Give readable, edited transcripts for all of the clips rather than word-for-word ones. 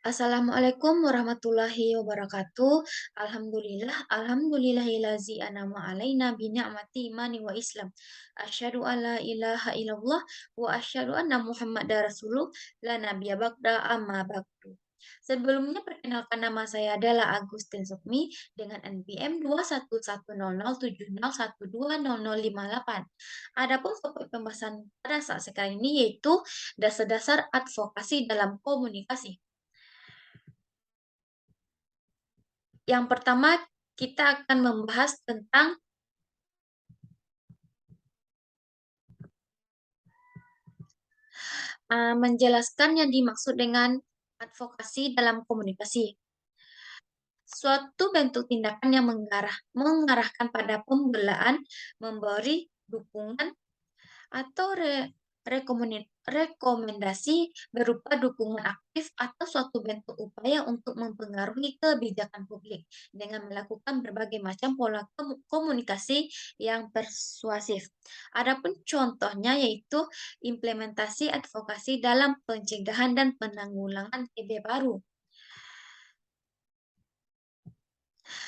Assalamualaikum warahmatullahi wabarakatuh. Alhamdulillahillazi an'ama alaina bi ni'mati imani wa Islam. Asyhadu an la ilaha illallah wa asyhadu anna Muhammadar Rasulullah la nabiyya ba'da amma ba'du. Sebelumnya perkenalkan, nama saya adalah Agustin Sukmi dengan NPM 2110701200058. Adapun topik pembahasan pada saat sekarang ini yaitu dasar-dasar advokasi dalam komunikasi. Yang pertama, kita akan membahas tentang menjelaskan yang dimaksud dengan advokasi dalam komunikasi. Suatu bentuk tindakan yang mengarahkan pada pembelaan, memberi dukungan, atau rekomendasi berupa dukungan aktif atau suatu bentuk upaya untuk mempengaruhi kebijakan publik dengan melakukan berbagai macam pola komunikasi yang persuasif. Adapun contohnya yaitu implementasi advokasi dalam pencegahan dan penanggulangan TB baru.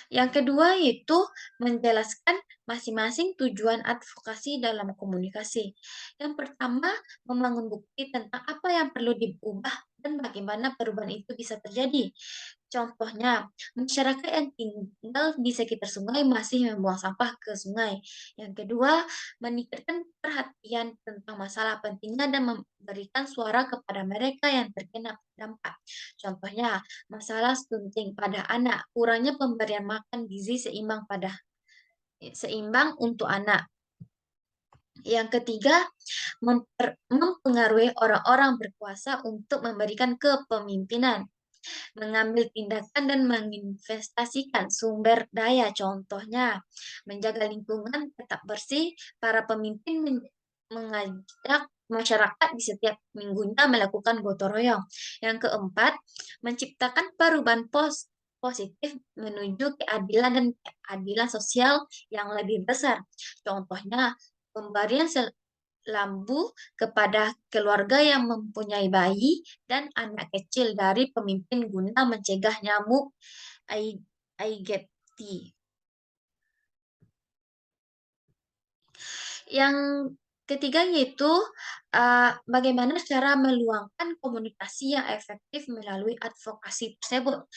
Yang kedua yaitu menjelaskan masing-masing tujuan advokasi dalam komunikasi. Yang pertama, membangun bukti tentang apa yang perlu diubah dan bagaimana perubahan itu bisa terjadi. Contohnya, masyarakat yang tinggal di sekitar sungai masih membuang sampah ke sungai. Yang kedua, meningkatkan perhatian tentang masalah pentingnya dan memberikan suara kepada mereka yang terkena dampak. Contohnya, masalah stunting pada anak, kurangnya pemberian makan gizi seimbang untuk anak. Yang ketiga, mempengaruhi orang-orang berkuasa untuk memberikan kepemimpinan, mengambil tindakan dan menginvestasikan sumber daya. Contohnya, menjaga lingkungan tetap bersih, para pemimpin mengajak masyarakat di setiap minggunya melakukan gotong royong. Yang keempat, menciptakan perubahan positif menuju keadilan dan keadilan sosial yang lebih besar. Contohnya, pemberian lambu kepada keluarga yang mempunyai bayi dan anak kecil dari pemimpin guna mencegah nyamuk Aegypti. Yang ketiga yaitu bagaimana cara meluangkan komunikasi yang efektif melalui advokasi tersebut.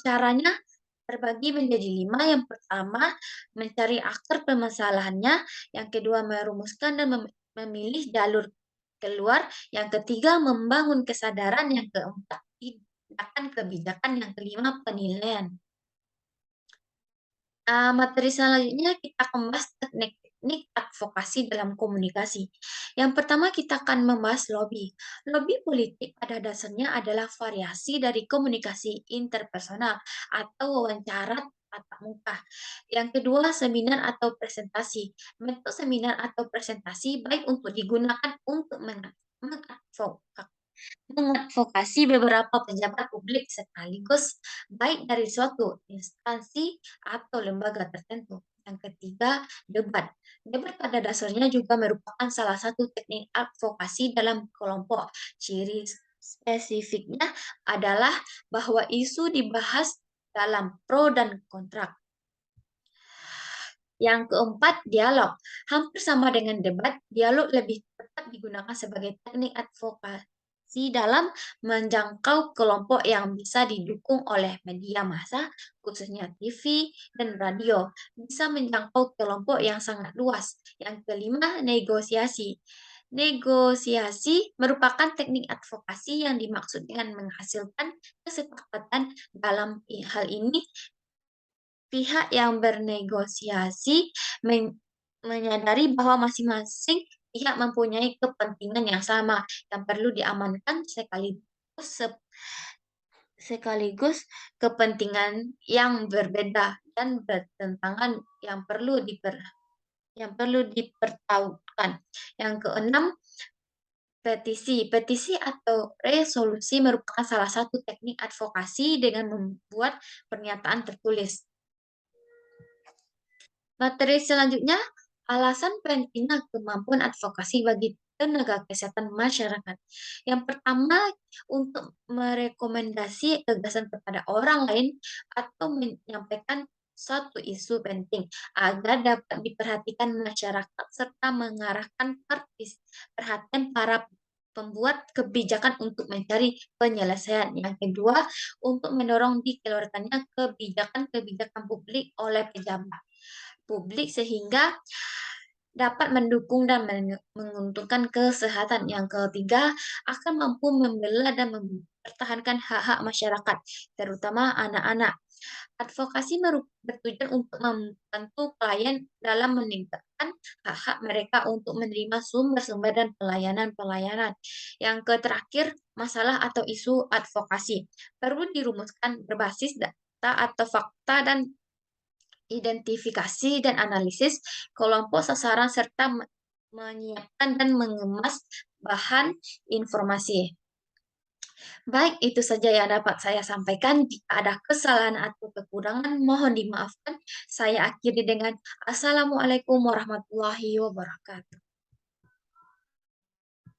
Caranya terbagi menjadi 5. Yang pertama, mencari akar permasalahannya. Yang kedua, merumuskan dan memilih jalur keluar. Yang ketiga, membangun kesadaran. Yang keempat, tindakan kebijakan. Yang kelima, penilaian. Materi selanjutnya kita akan membahas teknik advokasi dalam komunikasi. Yang pertama kita akan membahas lobby. Lobby politik pada dasarnya adalah variasi dari komunikasi interpersonal atau wawancara tatap muka. Yang kedua, seminar atau presentasi. Bentuk seminar atau presentasi baik untuk digunakan untuk mengadvokasi beberapa pejabat publik sekaligus, baik dari suatu instansi atau lembaga tertentu. Yang ketiga, debat. Debat pada dasarnya juga merupakan salah satu teknik advokasi dalam kelompok. Ciri spesifiknya adalah bahwa isu dibahas dalam pro dan kontra. Yang keempat, dialog. Hampir sama dengan debat, dialog lebih tepat digunakan sebagai teknik advokasi dalam menjangkau kelompok yang bisa didukung oleh media massa, khususnya TV dan radio. Bisa menjangkau kelompok yang sangat luas. Yang kelima, negosiasi. Negosiasi merupakan teknik advokasi yang dimaksud dengan menghasilkan kesepakatan. Dalam hal ini, pihak yang bernegosiasi menyadari bahwa masing-masing pihak mempunyai kepentingan yang sama yang perlu diamankan sekaligus kepentingan yang berbeda dan bertentangan yang perlu dipertautkan. Yang keenam, petisi. Petisi atau resolusi merupakan salah satu teknik advokasi dengan membuat pernyataan tertulis. Materi selanjutnya, alasan pentingnya kemampuan advokasi bagi tenaga kesehatan masyarakat. Yang pertama, untuk merekomendasi gagasan kepada orang lain atau menyampaikan satu isu penting agar dapat diperhatikan masyarakat serta mengarahkan perhatian para pembuat kebijakan untuk mencari penyelesaian. Yang kedua, untuk mendorong dikeluarkannya kebijakan-kebijakan publik oleh pejabat publik sehingga dapat mendukung dan menguntungkan kesehatan. Yang ketiga, akan mampu membela dan mempertahankan hak-hak masyarakat, terutama anak-anak. Advokasi bertujuan untuk membantu klien dalam meningkatkan hak-hak mereka untuk menerima sumber-sumber dan pelayanan-pelayanan. Yang terakhir, masalah atau isu advokasi perlu dirumuskan berbasis data atau fakta dan identifikasi dan analisis kelompok sasaran serta menyiapkan dan mengemas bahan informasi. Baik, itu saja yang dapat saya sampaikan. Jika ada kesalahan atau kekurangan, mohon dimaafkan. Saya akhiri dengan Assalamualaikum warahmatullahi wabarakatuh.